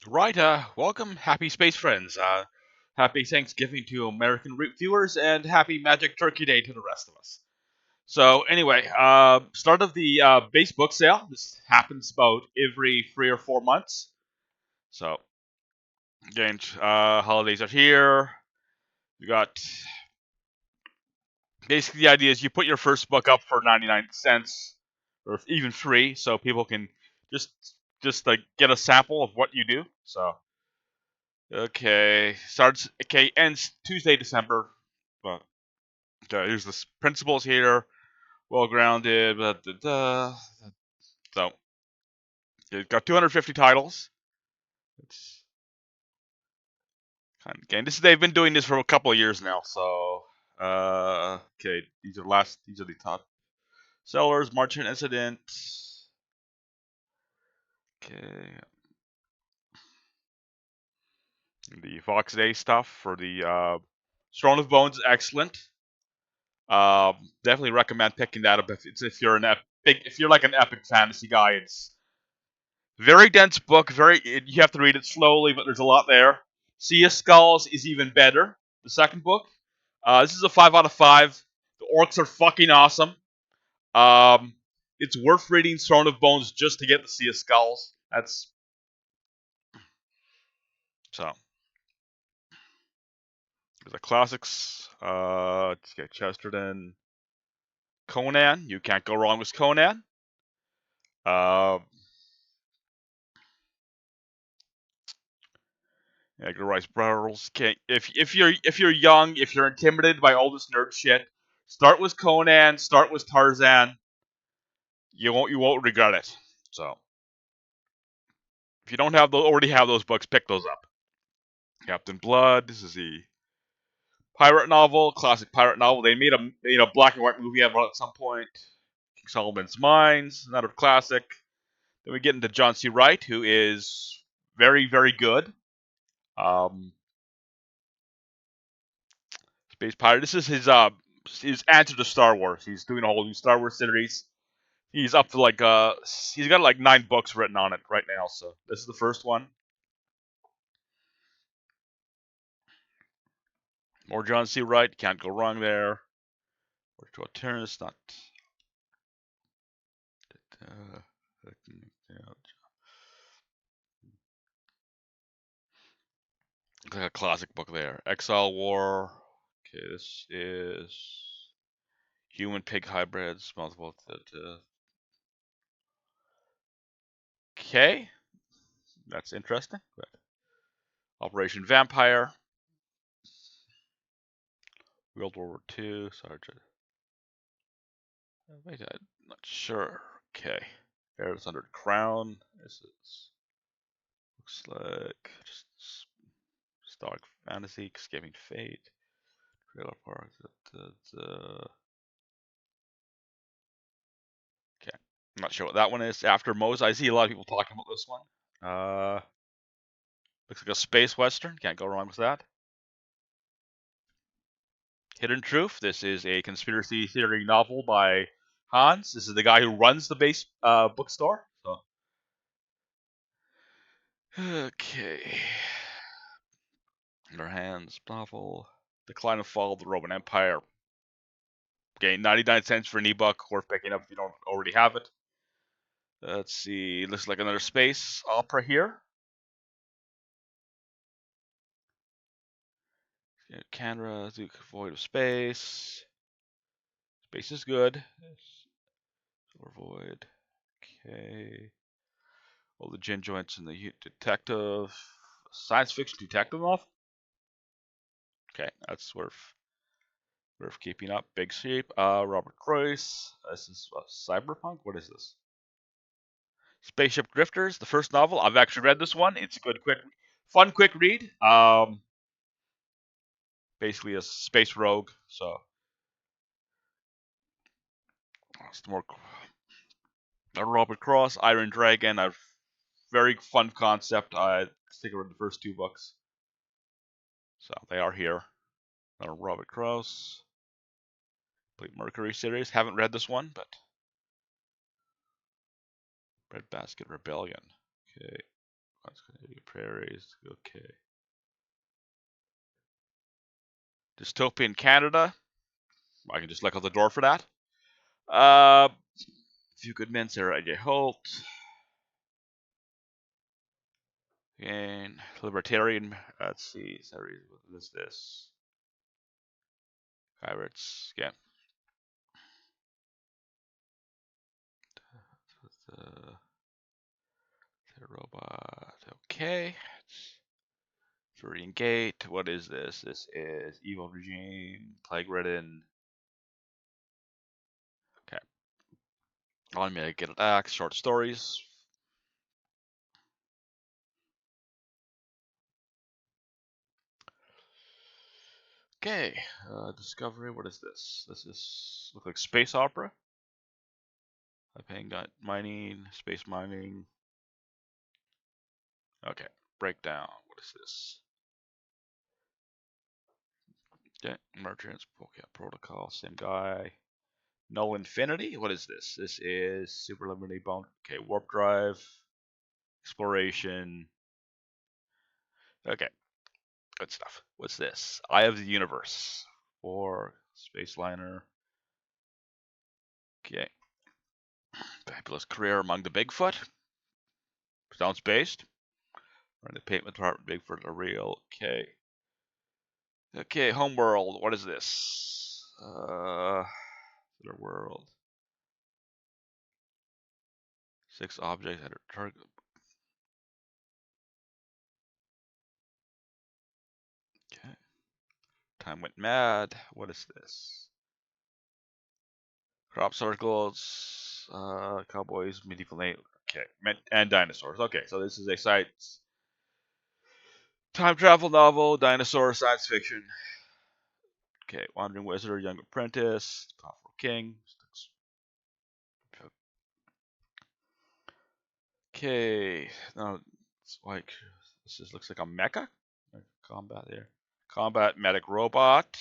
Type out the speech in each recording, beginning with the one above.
Right, welcome, happy space friends. Happy Thanksgiving to American viewers, and happy Magic Turkey Day to the rest of us. So, anyway, start of the base book sale. This happens about every 3 or 4 months. So, again, holidays are here. You got basically the idea is you put your first book up for 99 cents or even free, so people can just like get a sample of what you do. So, okay, ends Tuesday, December. Well, here's the principles here, well grounded. Blah, blah, blah. So you've got 250 titles. It's kind of game. They've been doing this for a couple of years now. So okay, these are the top sellers. Marching Incident. Okay, the Fox Day stuff for the Throne of Bones, excellent. Definitely recommend picking that up if you're if you're like an epic fantasy guy. It's very dense book. You have to read it slowly, but there's a lot there. Sea of Skulls is even better. The second book. This is a 5 out of 5. The orcs are fucking awesome. Um, it's worth reading Throne of Bones just to get the Sea of Skulls. That's so. There's the classics. Let's get Chesterton. Conan. You can't go wrong with Conan. Uh, Edgar Rice Burroughs. If you're young, if you're intimidated by all this nerd shit, start with Conan. Start with Tarzan. You won't regret it. So if you don't already have those books, pick those up. Captain Blood. This is the pirate novel, classic pirate novel. They made a black and white movie about it at some point. King Solomon's Mines, another classic. Then we get into John C. Wright, who is very, very good. Space Pirate. This is his answer to Star Wars. He's doing a whole new Star Wars series. He's up to he's got like 9 books written on it right now. So this is the first one. More John C. Wright. Can't go wrong there. Or to Alternus, not. Uh, like a classic book there. Exile War. Okay, this is human pig hybrids. Multiple. Okay, that's interesting. But Operation Vampire. World War II. Sergeant. Wait, I'm not sure. Okay. Heirs under the crown. This is looks like just stock fantasy, escaping fate. Trailer park. Okay. I'm not sure what that one is. After Mose, I see a lot of people talking about this one. Looks like a space western. Can't go wrong with that. Hidden Truth. This is a conspiracy theory novel by Hans. This is the guy who runs the base bookstore. So. Okay. In our hands, novel. Decline and Fall of the Roman Empire. Okay, 99 cents for an ebook, worth picking up if you don't already have it. Let's see, looks like another space opera here. Canberra, Duke, Void of Space. Space is good. Silver Void. Okay. All the gin joints in the detective. Science fiction detective novel. Okay, that's worth keeping up. Big Sheep. Robert Croyce. This is Cyberpunk. What is this? Spaceship Drifters, the first novel. I've actually read this one. It's a good, fun, quick read. Basically a space rogue. So it's more. Robert Cross, Iron Dragon. A very fun concept. I think I read the first 2 books. So they are here. Robert Cross. Complete Mercury series. Haven't read this one, but Breadbasket Rebellion. Okay. Prairies. Okay. Dystopian Canada. I can just look out the door for that. A few good men, Sarah J. Holt. And Libertarian. Let's see. Sorry, what is this? Pirates. Yeah. The robot. Okay. Turian Gate. What is this? This is Evil Regime. Plague Ridden. Okay. On me to get axe. Short stories. Okay. Discovery. What is this? This is look like space opera. Paying mining, space mining. Okay. Breakdown. What is this? Okay. Merchants. Okay. Protocol. Same guy. Null Infinity. What is this? This is Super Limited Bone. Okay. Warp Drive. Exploration. Okay. Good stuff. What's this? Eye of the Universe. Or Space Liner. Okay. Fabulous career among the Bigfoot. Sounds based. Running the pavement department, Bigfoot are real. Okay. Okay, Homeworld. What is this? Their world. 6 objects at a target. Okay. Time went mad. What is this? Crop circles. Cowboys, medieval name. Okay. And dinosaurs. Okay, so this is a site. Time travel novel, dinosaur, science fiction. Okay, Wandering Wizard, Young Apprentice, Powerful King. Okay, now it's like this just looks like a mecha. Combat there. Combat medic robot.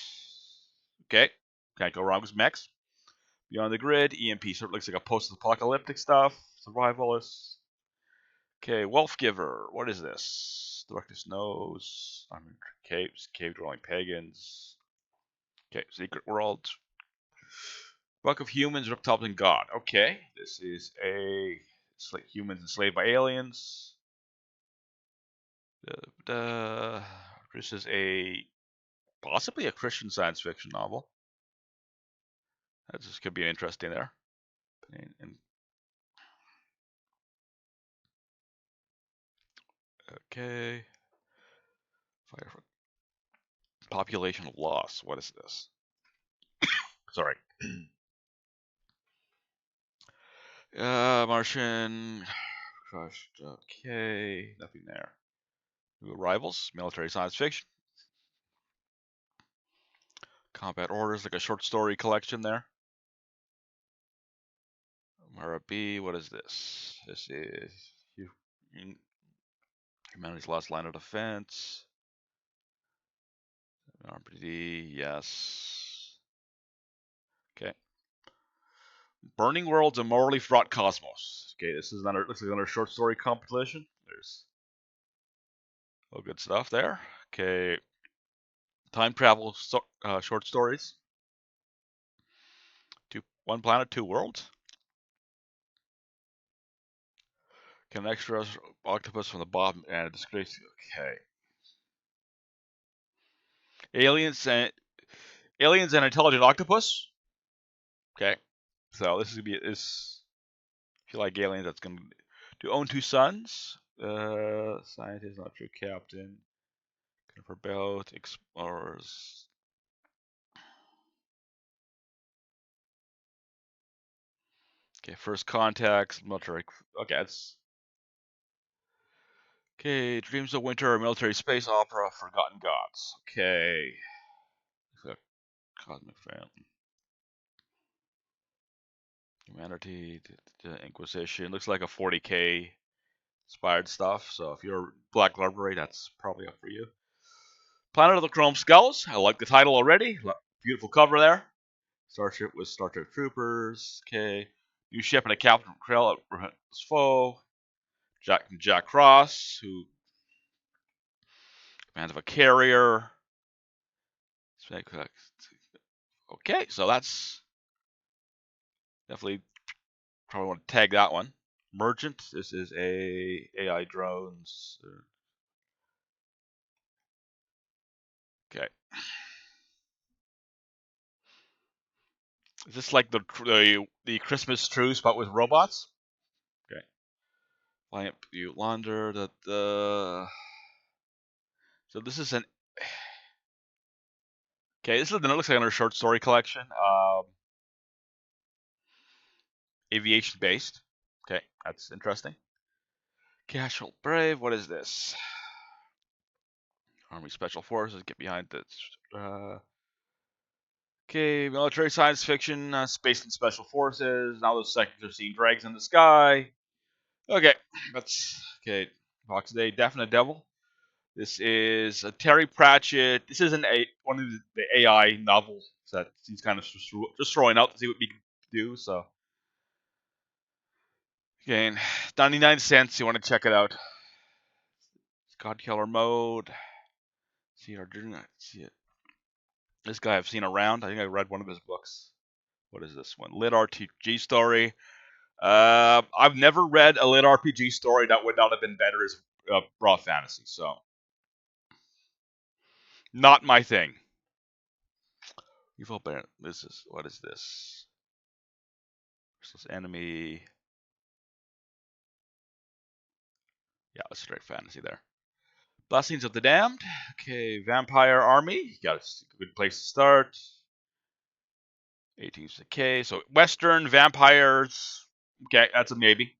Okay, can't go wrong with mechs. Beyond the Grid, EMP sort of looks like a post-apocalyptic stuff. Survivalist. Okay, Wolf Giver. What is this? Darkness Knows. I'm in caves, cave dwelling pagans. Okay, Secret World. Book of Humans, Reptiles, and God. Okay, this is a humans enslaved by aliens. This is possibly a Christian science fiction novel. That just could be interesting there. Okay. Fire. Population loss. What is this? Sorry. Martian. Crushed. Okay. Nothing there. New Arrivals. Military science fiction. Combat Orders. Like a short story collection there. Mara B. What is this? This is Humanity's Last Line of Defense. RPD. Yes. Okay. Burning Worlds and Morally Fraught Cosmos. Okay, this is another, looks like another short story compilation. There's all good stuff there. Okay, time travel short stories. One Planet, Two Worlds. Can an extra octopus from the bottom and a disgrace. Okay. Aliens and intelligent octopus. Okay, so this is gonna be this. If you like aliens, that's gonna do own two sons. Scientist, not true captain. For both explorers. Okay, first contacts, military. Okay, it's okay. Dreams of Winter, military space opera, Forgotten Gods. Okay, Cosmic Family, Humanity, the Inquisition. Looks like a 40K inspired stuff. So if you're Black Library, that's probably up for you. Planet of the Chrome Skulls. I like the title already. Beautiful cover there. Starship with Star Trek Troopers. Okay, new ship and a captain from Krell at his foe. Jack Cross, who Command of a carrier. Okay, so that's definitely probably want to tag that one. Merchant. This is a AI drones. Okay. Is this like the Christmas truce but with robots? Okay. Lamp Butte Launder. So this is an. Okay, this looks like another short story collection. Aviation based. Okay, that's interesting. Casual Brave. What is this? Army Special Forces. Get behind this. Okay, military science fiction, space and special forces. Now those sections are seeing dragons in the sky. Okay, that's okay. Box Day, Definite Devil. This is a Terry Pratchett. This isn't one of the AI novels that he's kind of just throwing out to see what we can do. So, again, 99 cents. You want to check it out? God Killer Mode. See our see it. This guy I've seen around. I think I read one of his books. What is this one? Lit RPG story. I've never read a lit RPG story that would not have been better as raw fantasy. So, not my thing. Evil Baron. What is this? This enemy. Yeah, it's straight fantasy there. Blessings of the Damned. Okay, Vampire Army. Got a good place to start. 18th. Okay, so Western vampires. Okay, that's a maybe.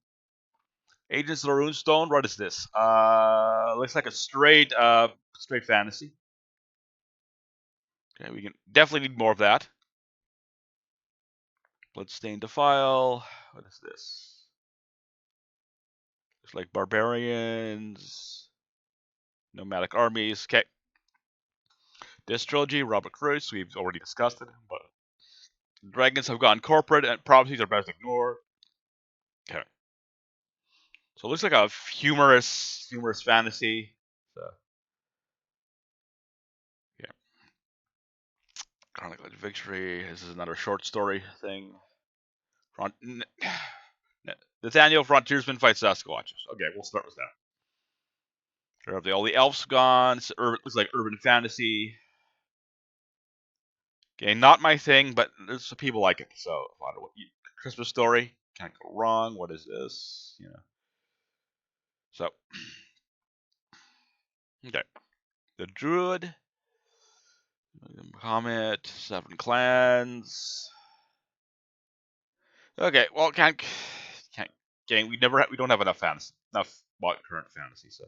Agents of the Runestone. What is this? Looks like a straight fantasy. Okay, we can definitely need more of that. Bloodstained Defile. What is this? Looks like barbarians. Nomadic armies. Okay. This trilogy, Robert Cruz, we've already discussed it, but dragons have gone corporate and prophecies are best ignored. Okay. So it looks like a humorous fantasy. So, yeah. Chronicle of Victory. This is another short story thing. Nathaniel Frontiersman fights Sasquatches. Okay, we'll start with that. All the elves gone. Looks like urban fantasy. Okay, not my thing, but there's some people like it. So a lot of Christmas story can't go wrong. What is this? So okay, the Druid, Comet, Seven Clans. Okay, well can't. Game. We don't have enough current fantasy. So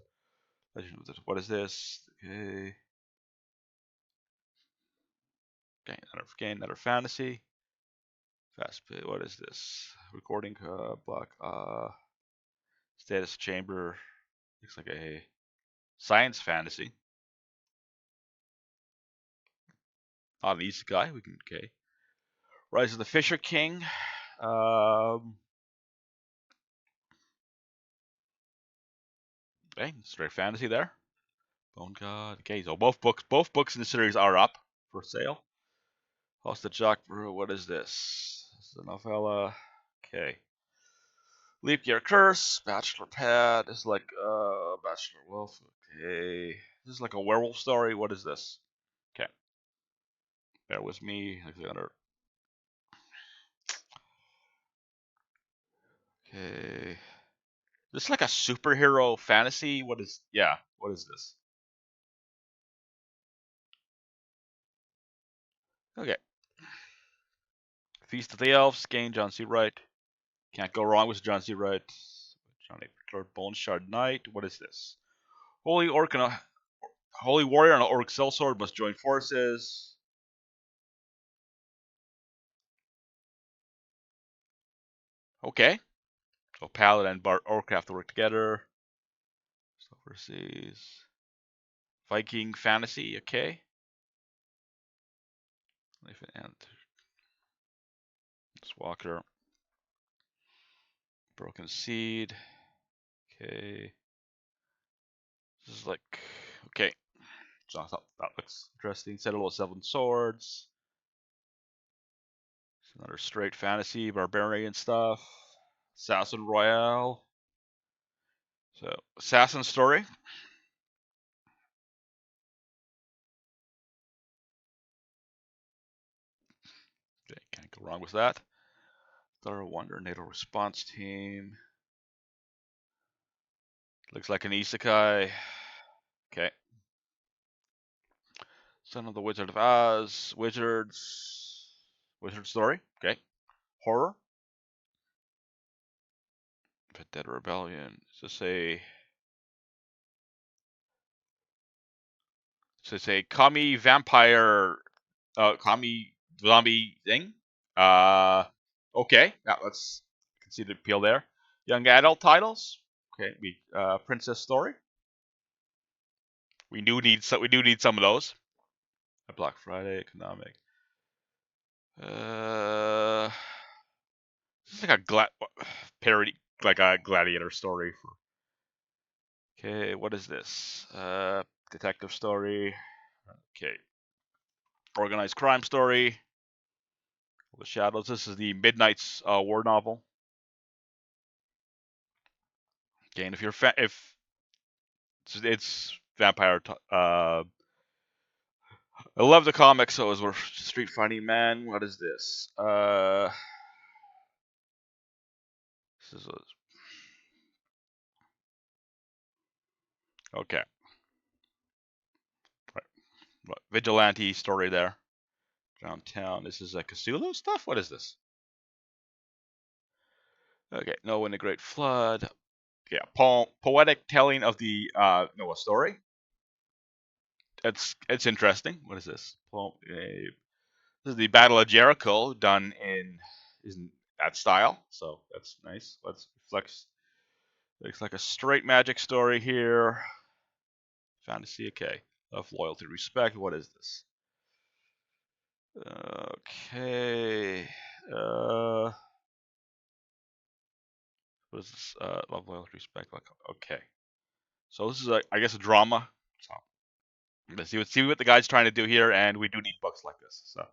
what is this? Okay. Okay, another fantasy. Fast pay. What is this? Recording block. Status chamber. Looks like a science fantasy. Not an easy guy. We can okay. Rise of the Fisher King. Okay, straight fantasy there. Bone God. Okay, so both books in the series are up for sale. Hostage Jock. What is this? This is a novella. Okay. Leap Year Curse. Bachelor Pad. This is like Bachelor Wolf. Okay. This is like a werewolf story. What is this? Okay. Bear with me. Okay. This is like a superhero fantasy. What is this? Okay. Feast of the Elves, gain John C. Wright. Can't go wrong with John C. Wright. Johnny Lord Bone Shard Knight. What is this? Holy Warrior and an Orc Sellsword must join forces. Okay. So Paladin and Orc have to work together. Overseas. Viking fantasy. Okay. Walker. Broken Seed. Okay. This is like okay. So I thought that looks interesting. Citadel of Seven Swords. It's another straight fantasy, barbarian stuff. Assassin Royale. So, Assassin Story. Okay, can't go wrong with that. Thorough Wonder NATO Response Team. Looks like an isekai. Okay. Son of the Wizard of Oz. Wizards. Wizard Story. Okay. Horror. Dead Rebellion. Is this a commie vampire, commie zombie thing? Okay. Yeah, let's can see the appeal there. Young adult titles. Okay. Princess Story. We do need some of those. A Black Friday economic. This is like a parody, like a gladiator story. Okay, what is this? Detective story. Okay, organized crime story. The Shadows. This is the Midnight's war novel. Okay, and if you're if it's vampire. I love the comics, so we're Street Fighting Man. What is this? This is okay. Right. Vigilante story there. Downtown. This is a Cthulhu stuff. What is this? Okay, Noah and the Great Flood. Yeah, poetic telling of the Noah story. It's interesting. What is this? This is the Battle of Jericho done in that style, so that's nice. Let's flex. Looks like a straight magic story here. Fantasy, okay. Love, loyalty, respect. What is this? Okay. What is this? Love, loyalty, respect. Okay. So this is, I guess, a drama. So let's see what the guy's trying to do here, and we do need books like this. So,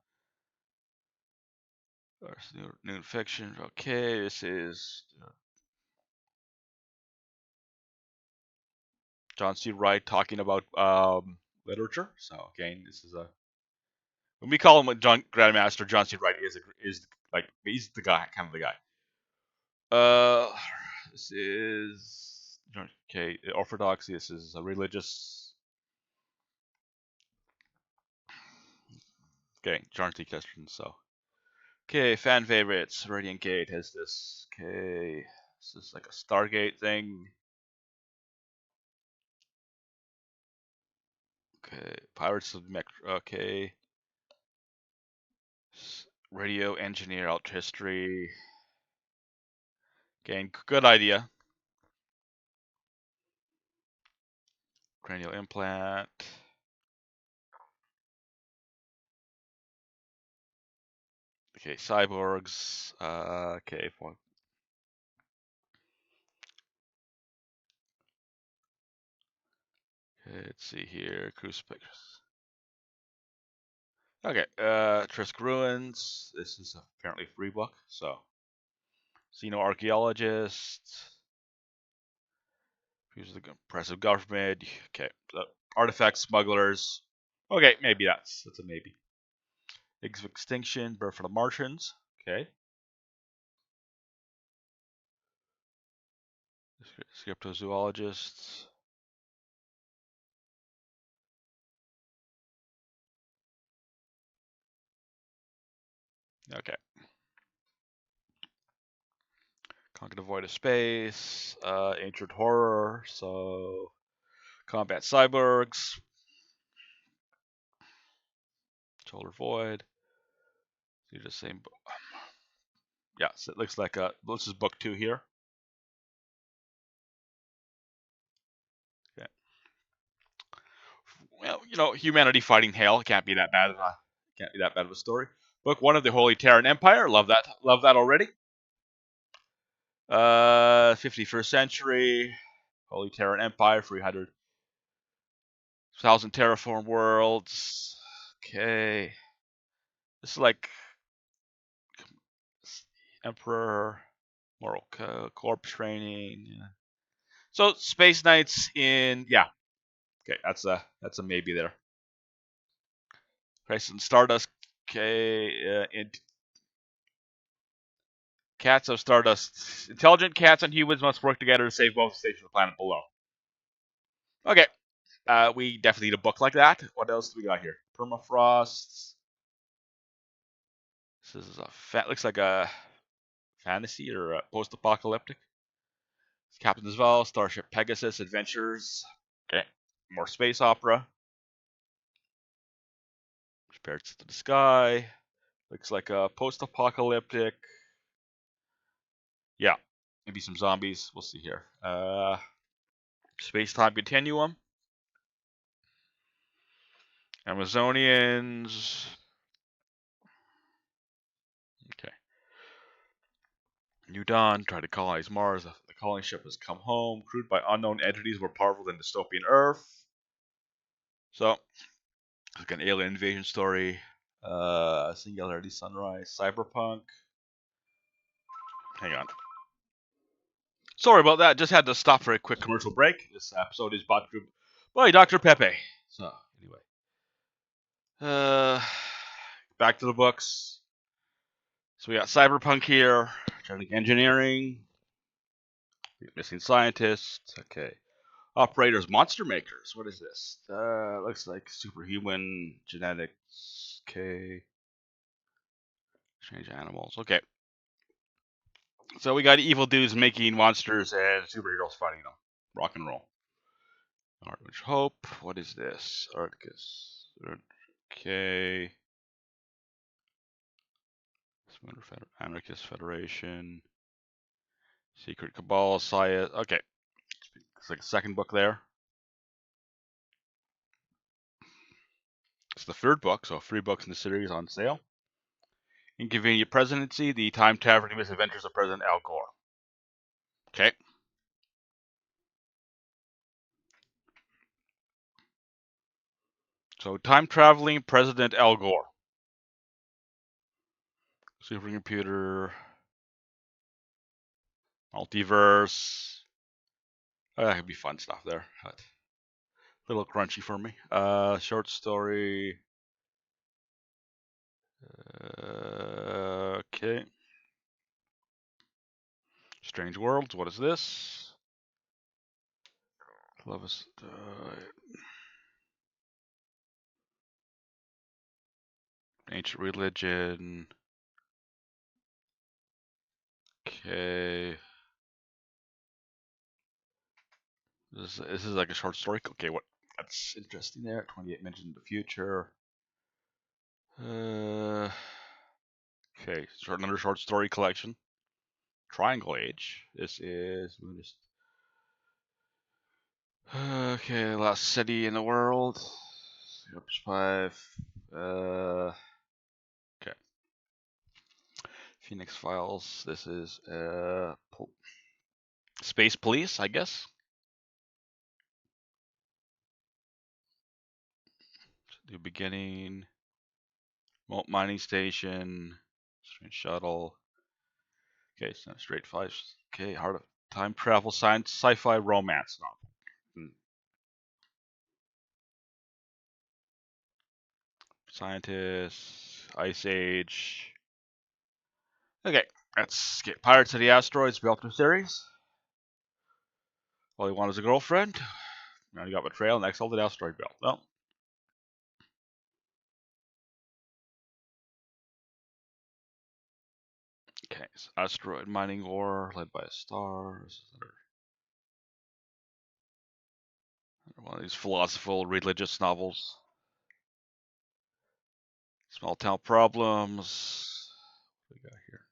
new fiction. Okay, this is John C. Wright talking about literature. So again, this is a when we call him John Grandmaster, John C. Wright is like he's the guy, kind of the guy. This is okay. Orthodoxy. This is a religious. Okay, John T. Christian. So, okay, fan favorites. Radiant Gate has this. Okay, this is like a Stargate thing. Okay, Pirates of Mech. Okay, Radio Engineer Out History. Again, good idea. Cranial implant. Okay, cyborgs. Okay, okay, let's see here. Crucifix. Okay, Trisk Ruins. This is apparently a free book, so. Xenoarchaeologist. Use the oppressive government. Okay, artifact smugglers. Okay, maybe that's a maybe. Eggs of Extinction, Birth of the Martians. Okay. Cryptozoologists. Okay. Conquer the Void of Space. Ancient Horror. So, Combat Cyborgs. Shoulder Void. These are the same book. Yeah, so it looks like this is book 2 here. Okay. Well, humanity fighting Hail can't be that bad of a story. Book 1 of the Holy Terran Empire. Love that already. 51st century. Holy Terran Empire, 300. 1,000 terraform worlds. Okay. This is like Emperor, Moral Corpse Training. Yeah. So Space Knights in Okay, that's a maybe there. Crisis and Stardust. Okay, in Cats of Stardust. Intelligent cats and humans must work together to save both stations of the planet below. Okay, we definitely need a book like that. What else do we got here? Permafrost. This is looks like a fantasy or a post-apocalyptic. Captain as well. Starship Pegasus Adventures. Okay, more space opera. Spirits to the Sky. Looks like a post-apocalyptic. Yeah, maybe some zombies. We'll see here. Space-time continuum. Amazonians. Okay. New Dawn tried to colonize Mars. The colony ship has come home. Crewed by unknown entities more powerful than dystopian Earth. So, it's like an alien invasion story. Singularity Sunrise. Cyberpunk. Hang on. Sorry about that. Just had to stop for a quick commercial break. This episode is brought to you by Dr. Pepe. So, anyway. Back to the books. So we got Cyberpunk here. Genetic engineering. Missing scientists. Okay. Operators, monster makers. What is this? Looks like superhuman genetics. Okay. Strange animals. Okay. So we got evil dudes making monsters and superheroes fighting them. Rock and roll. Artemis Hope. What is this? Arcus. Okay. Anarchist Federation. Secret Cabal. Saya. Okay. It's like a second book there. It's the third book, so 3 books in the series on sale. Inconvenient Presidency, the time traveling misadventures of President Al Gore. Okay. So, time traveling President Al Gore. Supercomputer. Multiverse. That could be fun stuff there. But a little crunchy for me. Short story. Okay. Strange Worlds. What is this? Love is. Ancient religion. Okay. This is like a short story. Okay, what? That's interesting there. 28 mentioned in the future. Okay, another short story collection. Triangle Age. This is okay, last city in the world. 5. Okay. Phoenix Files. This is Space Police, I guess. New Beginning. Remote Mining Station. Strange Shuttle. Okay, it's not straight 5. Okay, Heart of Time Travel Science Sci-Fi Romance novel. Scientists. Ice Age. Okay, let's get Pirates of the Asteroids Belter series. All he wanted was a girlfriend. Now you got betrayal and exiled the asteroid belt. Well, okay, so asteroid mining war led by a star. One of these philosophical religious novels. Small town problems. What do we got here?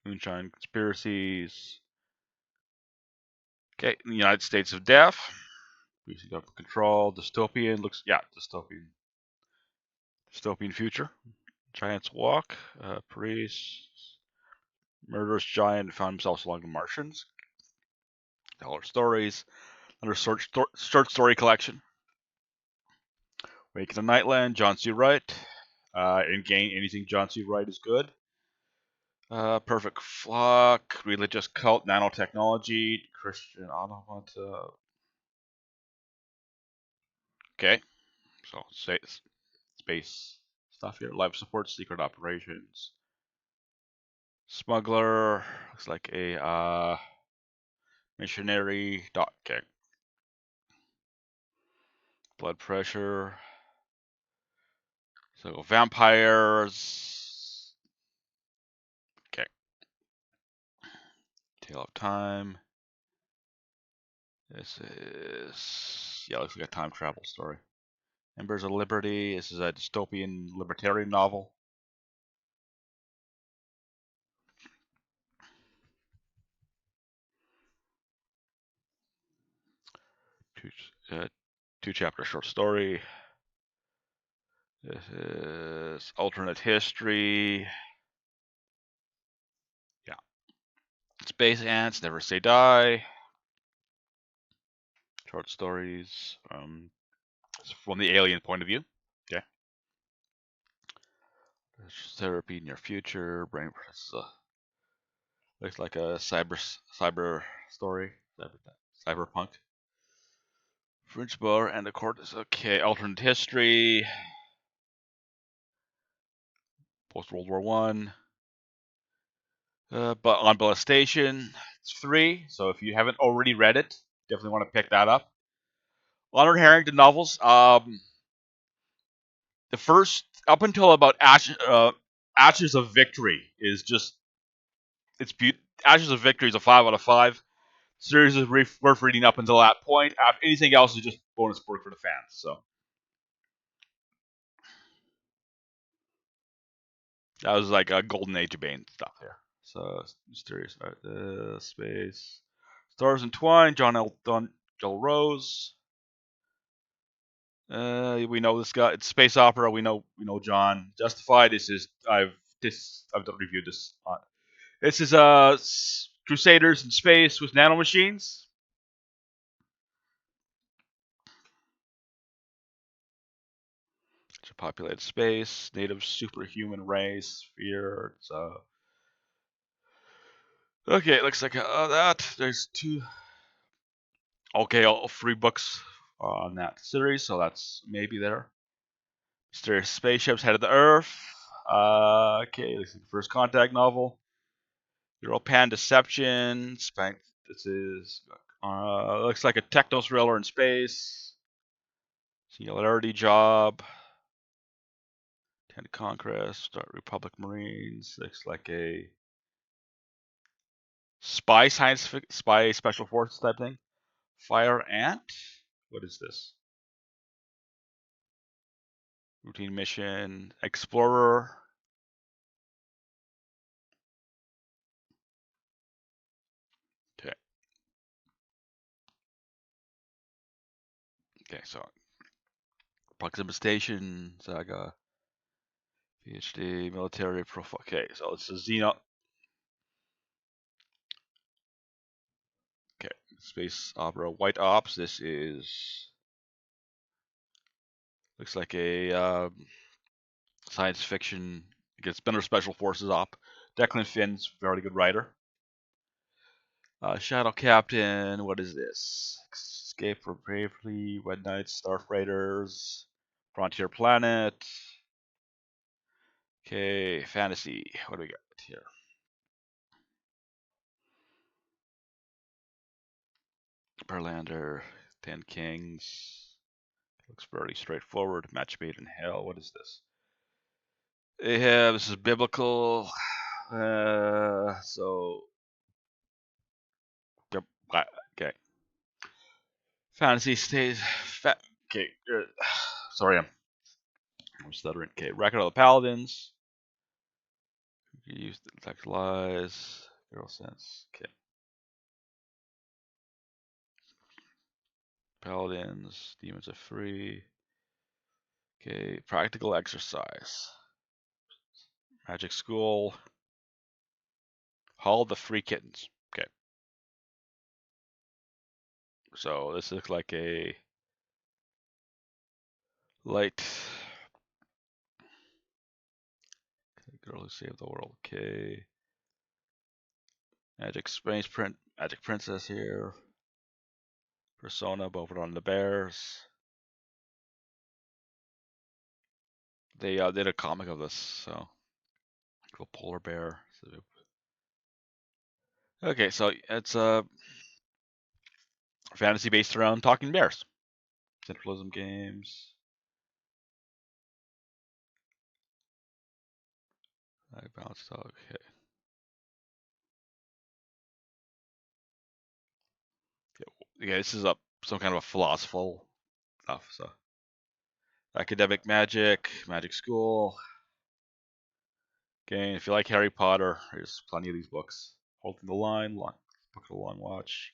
Moonshine conspiracies. Okay, the United States of Death. BC government control. Dystopian looks dystopian future. Giants walk. Priest. Murderous giant found himself along the Martians. Tell our stories. under short story collection. Wake in the Nightland, John C. Wright. In game, anything John C. Wright is good. Perfect Flock, Religious Cult, Nanotechnology, Christian Automata. Okay, so space stuff here. Life support, secret operations. Smuggler, looks like a missionary. Okay. Blood pressure. So vampires. Okay. Tale of Time. This is, yeah, looks like a time travel story. Embers of Liberty. This is a dystopian libertarian novel. Two chapter short story. This is alternate history. Yeah. Space Ants, Never Say Die. Short stories from the alien point of view. Okay. Therapy in Your Future. Brain looks like a cyber story. Cyberpunk. French Bar and the Court is okay. Alternate history. Post World War One. But on Molestation, it's free. So if you haven't already read it, definitely want to pick that up. Leonard Harrington novels. The first up until about Ashes of Victory is just it's beautiful. Ashes of Victory is a 5 out of 5. Series is worth reading up until that point. Anything else is just bonus work for the fans. So that was like a golden age of Bane stuff here. So mysterious space stars entwined. John L. Rose. We know this guy. It's space opera. We know John. Justified. I've reviewed this. This is Crusaders in space with nanomachines. It's a populated space, native superhuman race, fear. It's okay. It looks like that. There's two. Okay, all 3 books on that series, so that's maybe there. Mysterious spaceships headed to Earth. Okay, this is the First Contact novel. Europan Deception. This is looks like a techno thriller in space. Singularity Job. Ten Conquest. Start Republic Marines. Looks like a spy special forces type thing. Fire Ant. What is this? Routine mission. Explorer. Okay. Okay, so Proxima Station, Saga, PhD, military profile. Okay, so it's a Xeno. Okay, space opera, White Ops. This is looks like a science fiction. Gets Spinner Special Forces op. Declan Finn's very good writer. Shadow Captain. What is this? Escape from Bravely, Red Knights, Starfighters, Frontier Planet. Okay, fantasy. What do we got here? Berlander, Ten Kings. Looks very straightforward. Match made in hell. What is this? Yeah, this is biblical. So okay. Fantasy stays. Okay. Sorry, I'm stuttering. Okay, Record of the Paladins. Use the text lies. Girl sense. Okay. Paladins. Demons are free. Okay. Practical exercise. Magic School. Hall of the Free Kittens. Okay. So this looks like a light girl who saved the world. Okay. Magic Space Print, Magic Princess here. Persona, over on the Bears. They did a comic of this, so cool polar bear. Okay, so it's a fantasy based around talking bears. Centralism games. I bounced. Okay. Yeah, this is some kind of a philosophical stuff. So, academic magic, magic school. Okay, if you like Harry Potter, there's plenty of these books. Holding the Line, Book of the Long Watch.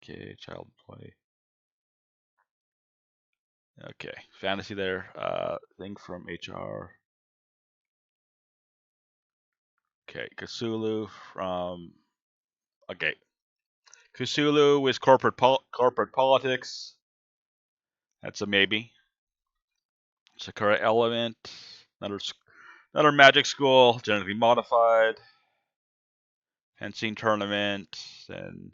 Okay, child play. Okay, fantasy there. Thing from HR. Okay, Cthulhu from. Okay, Cthulhu is corporate politics. That's a maybe. Sakura Element. Another magic school, genetically modified. Fencing tournament. Then.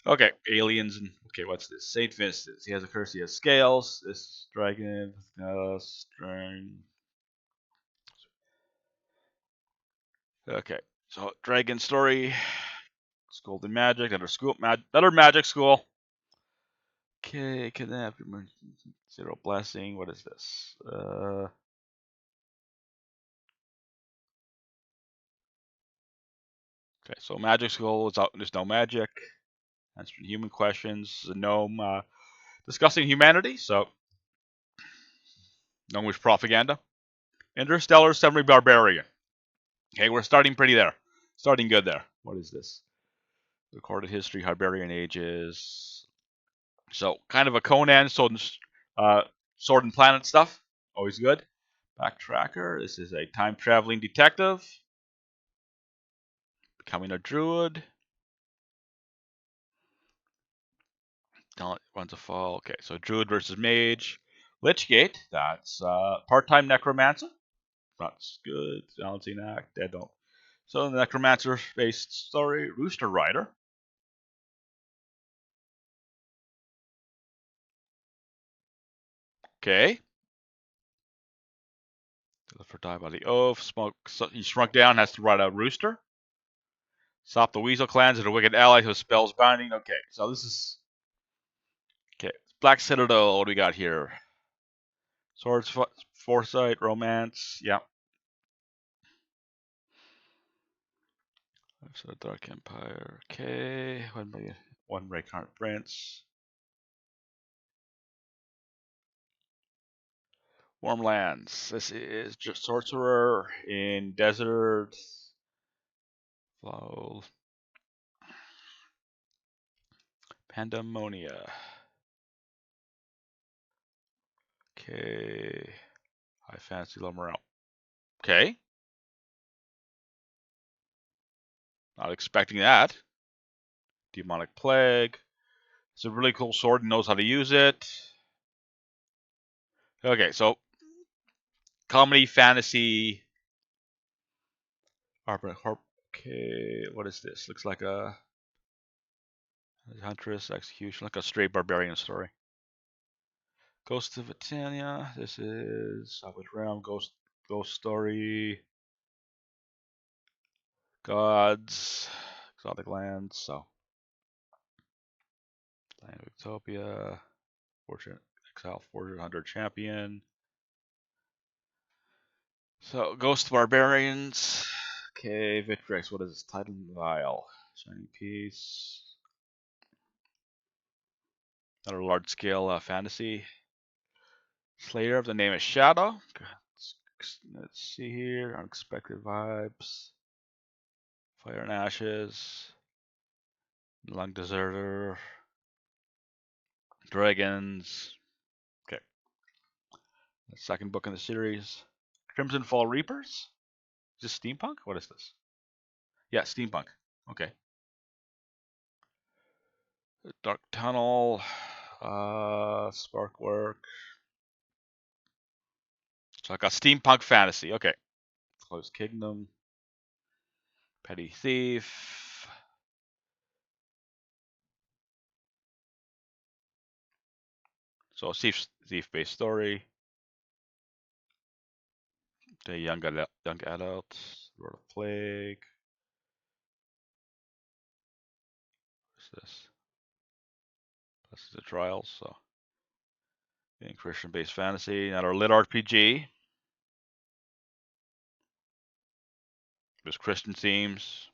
Okay, aliens and okay, what's this? Saint Vincent. He has a curse. He has scales. This dragon. String. Okay, so dragon story. Golden magic. Another magic school. Okay, kidnap. Zero blessing. What is this? Okay, so magic school is out. There's no magic. Answering human questions. The gnome discussing humanity. So, gnomish propaganda. Interstellar Semi Barbarian. Okay, we're starting pretty there. Starting good there. What is this? Recorded history, Barbarian ages. So, kind of a Conan, Sword and Planet stuff. Always good. Backtracker. This is a time traveling detective. Becoming a druid. Talent runs a fall. Okay, so druid versus mage. Lichgate. That's part-time necromancer. That's good. Balancing act. Dead don't. So the necromancer-based story. Rooster Rider. Okay. For die by the oath. He shrunk down. Has to ride a rooster. Stop the Weasel clans and a wicked ally who spells binding. Okay, so this is okay. Black Citadel. What do we got here? Swords, foresight, romance. Yeah. So Dark Empire. Okay. One Raycart Prince. Warm Lands. This is just sorcerer in desert. Flow. Pandemonia. Okay. High fantasy low morale. Okay. Not expecting that. Demonic Plague. It's a really cool sword and knows how to use it. Okay, so comedy, fantasy. Okay, what is this? Looks like a Huntress Execution, like a straight barbarian story. Ghost of Britannia. This is Savage Realm, Ghost Story. Gods, Exotic Lands, so Land of Utopia, Fortune Exile, Fortune Hunter Champion. So Ghost Barbarians. Okay, Victrix, what is this? Titan Vial. Shining Peace. Another large scale fantasy. Slayer of the Name is Shadow. Let's see here. Unexpected Vibes. Fire and Ashes. Lung Deserter. Dragons. Okay. The second book in the series. Crimson Fall Reapers? Is this steampunk? What is this? Yeah, steampunk. Okay. Dark Tunnel, Sparkwork. So I got steampunk fantasy. Okay. Closed Kingdom, Petty Thief. So thief-based story. The young adult, Lord of Plague. What's this? This is the Trials. So, being Christian-based fantasy, another lit RPG. There's Christian themes.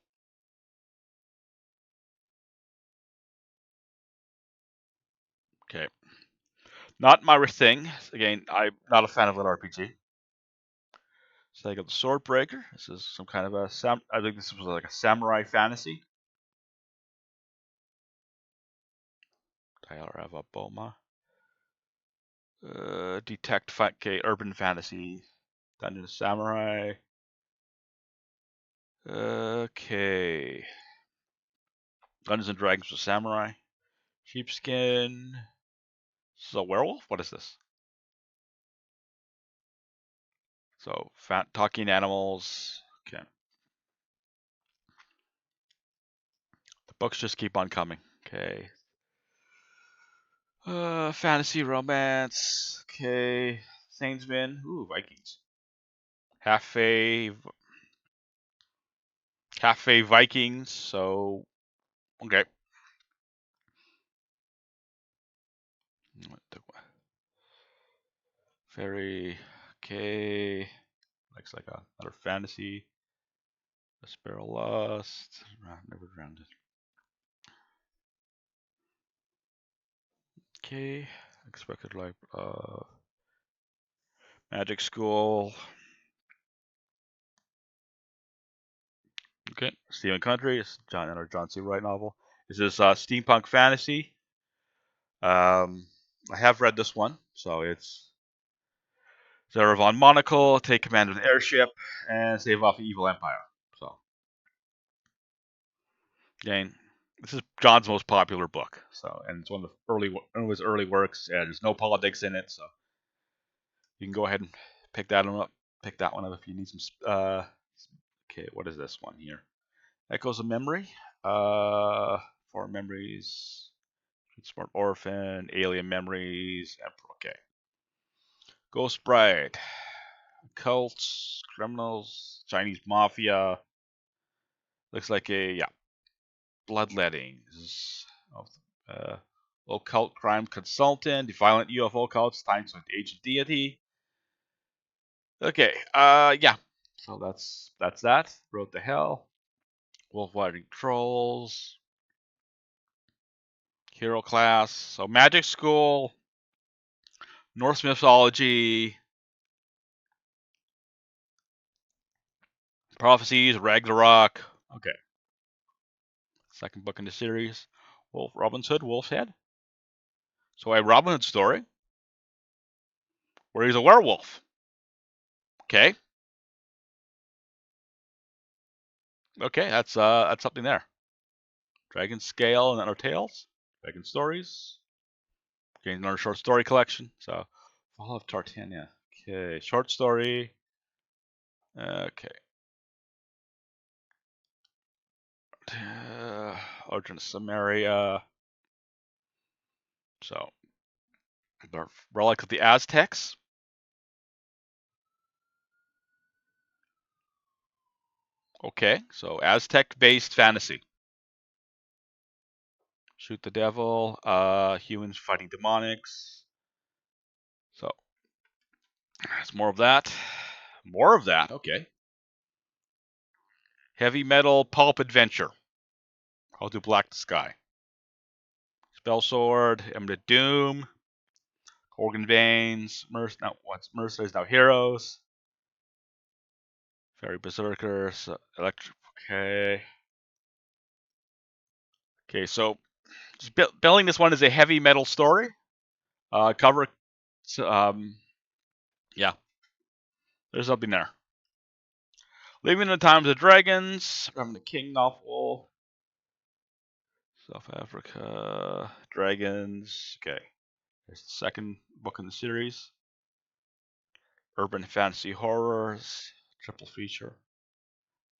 Okay. Not my thing. Again, I'm not a fan of lit RPG. So I got the Swordbreaker. This is some kind of a I think this was like a samurai fantasy. Tyler Ava Boma. Detect okay, urban fantasy. Dungeon Samurai. Okay. Dungeons and Dragons with Samurai. Sheepskin. This is a werewolf? What is this? So, talking animals. Okay. The books just keep on coming. Okay. Fantasy romance. Okay. Sainsman. Ooh, Vikings. Cafe Vikings. So, okay. Very okay. Looks like another fantasy. A Sparrow Lust. Never drowned it. Okay. Expected like Magic School. Okay. Stephen Country. It's another John C. Wright novel. This is steampunk fantasy. I have read this one, so it's Zara von Monocle, take command of an airship, and save off the evil empire. So, again, this is John's most popular book. So, and it's one of his early works. And there's no politics in it, so you can go ahead and pick that one up. Pick that one up if you need some. Okay, what is this one here? Echoes of Memory. Four Memories. Smart Orphan. Alien Memories. Okay. Ghost Bride. Cults. Criminals. Chinese Mafia. Looks like a bloodlettings. Occult crime consultant. The violent UFO cults. Times with ancient deity. Okay. Yeah. So that's that. Road to Hell. Wolf Riding Trolls. Hero Class. So Magic School. Norse mythology. Prophecies. Ragnarok. Okay. Second book in the series. Robin Hood. Wolf's Head. So a Robin Hood story where he's a werewolf. Okay. Okay, that's something there. Dragon Scale and Other Tales. Dragon Stories. Okay, another short story collection. So, Fall of Tartania. Okay, short story. Okay. Origin of Samaria. So, Relic of the Aztecs. Okay, so Aztec-based fantasy. Shoot the Devil. Humans fighting demonics. So, there's more of that. More of that. Okay. Heavy metal pulp adventure. I'll do Black the Sky. Spell Sword, Emerald Doom, Organ Veins, Mercenaries Now Heroes, Fairy Berserkers, Electric. Okay. Okay, so billing this one as a heavy metal story. Cover. Yeah, there's something there. Living in the Times of Dragons, from the King novel. South Africa, Dragons. Okay. There's the second book in the series. Urban Fantasy Horrors, triple feature.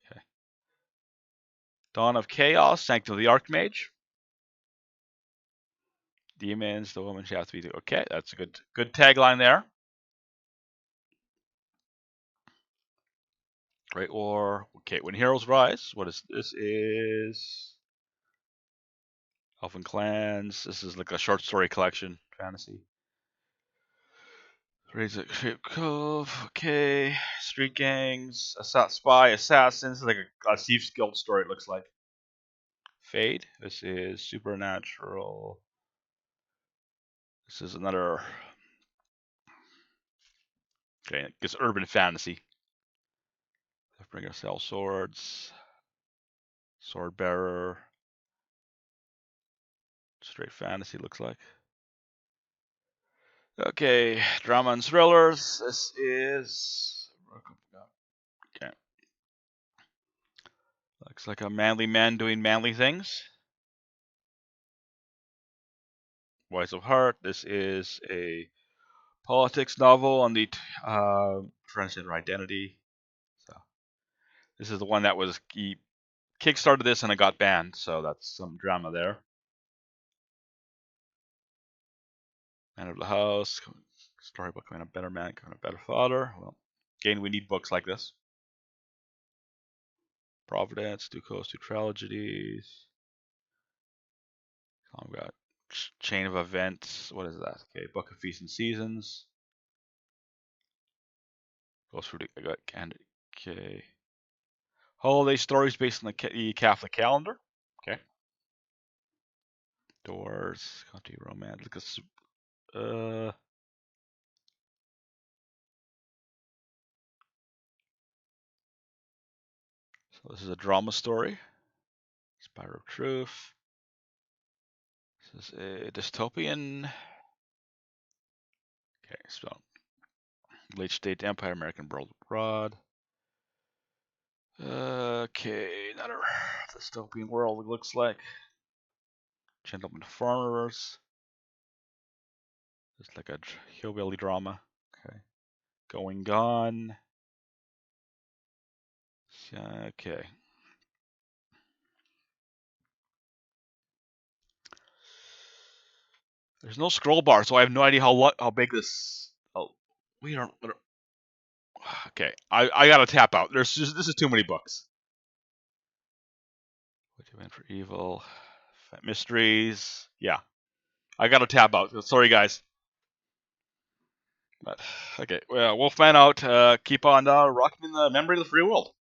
Okay. Dawn of Chaos, Sanctum of the Archmage. Demons, the woman she has to be. Okay, that's a good tagline there. Great War. Okay, When Heroes Rise. What is this? Is Elven Clans. This is like a short story collection, fantasy. Razor Cove. Okay, Street Gangs, Spy, Assassins. Like a Thieves Guild story. It looks like. Fade. This is Supernatural. This is another. Okay, I guess urban fantasy. Deathbringer, Cell Swords, Sword Bearer. Straight fantasy looks like. Okay, drama and thrillers. This is. Okay. Looks like a manly man doing manly things. Voice of Heart. This is a politics novel on the transgender identity. So this is the one that was he kickstarted this and it got banned. So that's some drama there. Man of the House. Storybook, Becoming a Better Man, Becoming a Better Father. Well, again, we need books like this. Providence, Two Coasts, Two Tragedies. I've got Chain of Events. What is that? Okay, Book of Feasts and Seasons. Goes through I got okay. Holiday stories based on the Catholic calendar. Okay. Doors, Country Romance. Look at so this is a drama story. Spire of Truth. This is a dystopian. Okay, so Late State Empire, American World Abroad. Okay, another dystopian world. It looks like Gentlemen Farmers. It's like a hillbilly drama. Okay, Going Gone. Okay. There's no scroll bar, so I have no idea how big this. Oh, we don't. Okay, I gotta tap out. This is too many books. What you meant for evil? Mysteries. Yeah, I gotta tap out. Sorry, guys. But okay, well, we'll find out. Keep on rocking the memory of the free world.